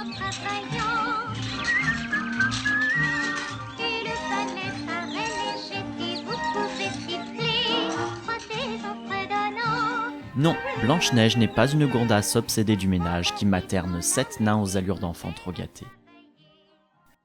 en travaillant. Une fenêtre à reléger, si vous pouvez siffler, frotter en fredonnant. Non, Blanche-Neige n'est pas une gourdasse obsédée du ménage qui materne 7 nains aux allures d'enfants trop gâtés.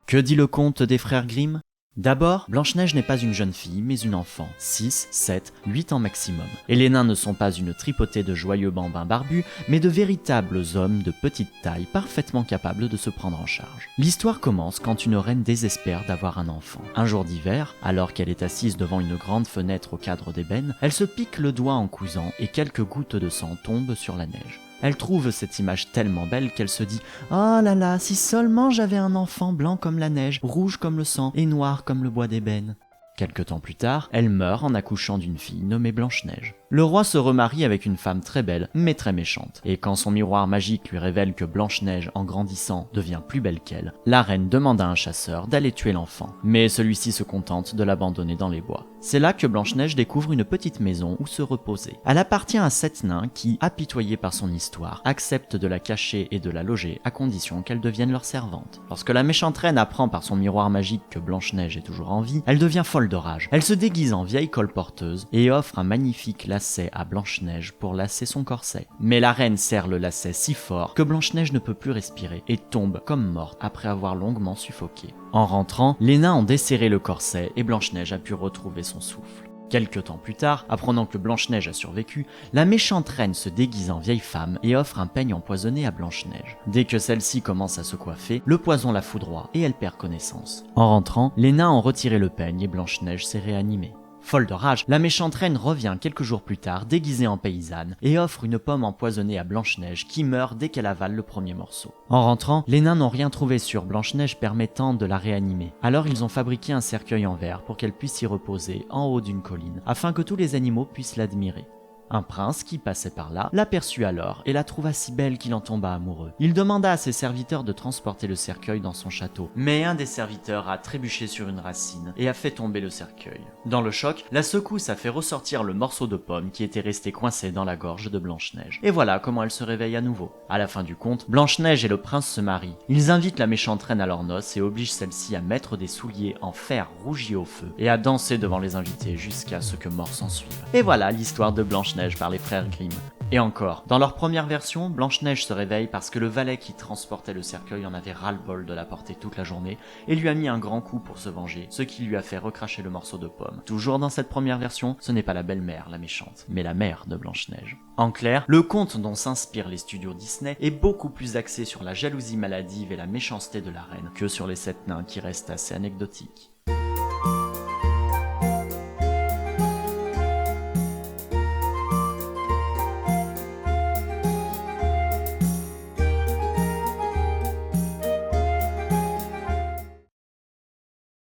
Que dit le conte des frères Grimm ? D'abord, Blanche-Neige n'est pas une jeune fille, mais une enfant, 6, 7, 8 ans maximum. Et les nains ne sont pas une tripotée de joyeux bambins barbus, mais de véritables hommes de petite taille, parfaitement capables de se prendre en charge. L'histoire commence quand une reine désespère d'avoir un enfant. Un jour d'hiver, alors qu'elle est assise devant une grande fenêtre au cadre d'ébène, elle se pique le doigt en cousant et quelques gouttes de sang tombent sur la neige. Elle trouve cette image tellement belle qu'elle se dit « Oh là là, si seulement j'avais un enfant blanc comme la neige, rouge comme le sang et noir comme le bois d'ébène !» Quelque temps plus tard, elle meurt en accouchant d'une fille nommée Blanche-Neige. Le roi se remarie avec une femme très belle, mais très méchante. Et quand son miroir magique lui révèle que Blanche-Neige, en grandissant, devient plus belle qu'elle, la reine demande à un chasseur d'aller tuer l'enfant. Mais celui-ci se contente de l'abandonner dans les bois. C'est là que Blanche-Neige découvre une petite maison où se reposer. Elle appartient à 7 nains qui, apitoyés par son histoire, acceptent de la cacher et de la loger à condition qu'elle devienne leur servante. Lorsque la méchante reine apprend par son miroir magique que Blanche-Neige est toujours en vie, elle devient folle de rage. Elle se déguise en vieille colporteuse et offre un magnifique lacet à Blanche-Neige pour lasser son corset. Mais la reine serre le lacet si fort que Blanche-Neige ne peut plus respirer et tombe comme morte après avoir longuement suffoqué. En rentrant, les nains ont desserré le corset et Blanche-Neige a pu retrouver son souffle. Quelque temps plus tard, apprenant que Blanche-Neige a survécu, la méchante reine se déguise en vieille femme et offre un peigne empoisonné à Blanche-Neige. Dès que celle-ci commence à se coiffer, le poison la foudroie et elle perd connaissance. En rentrant, les nains ont retiré le peigne et Blanche-Neige s'est réanimée. Folle de rage, la méchante reine revient quelques jours plus tard, déguisée en paysanne, et offre une pomme empoisonnée à Blanche-Neige qui meurt dès qu'elle avale le premier morceau. En rentrant, les nains n'ont rien trouvé sur Blanche-Neige permettant de la réanimer. Alors ils ont fabriqué un cercueil en verre pour qu'elle puisse s'y reposer en haut d'une colline, afin que tous les animaux puissent l'admirer. Un prince qui passait par là l'aperçut alors et la trouva si belle qu'il en tomba amoureux. Il demanda à ses serviteurs de transporter le cercueil dans son château, mais un des serviteurs a trébuché sur une racine et a fait tomber le cercueil. Dans le choc, la secousse a fait ressortir le morceau de pomme qui était resté coincé dans la gorge de Blanche-Neige. Et voilà comment elle se réveille à nouveau. À la fin du conte, Blanche-Neige et le prince se marient. Ils invitent la méchante reine à leurs noces et obligent celle-ci à mettre des souliers en fer rougi au feu et à danser devant les invités jusqu'à ce que mort s'ensuive. Et voilà l'histoire de Blanche-Neige par les frères Grimm. Et encore, dans leur première version, Blanche-Neige se réveille parce que le valet qui transportait le cercueil en avait ras-le-bol de la porter toute la journée et lui a mis un grand coup pour se venger, ce qui lui a fait recracher le morceau de pomme. Toujours dans cette première version, ce n'est pas la belle-mère, la méchante, mais la mère de Blanche-Neige. En clair, le conte dont s'inspirent les studios Disney est beaucoup plus axé sur la jalousie maladive et la méchanceté de la reine que sur les 7 nains qui restent assez anecdotiques.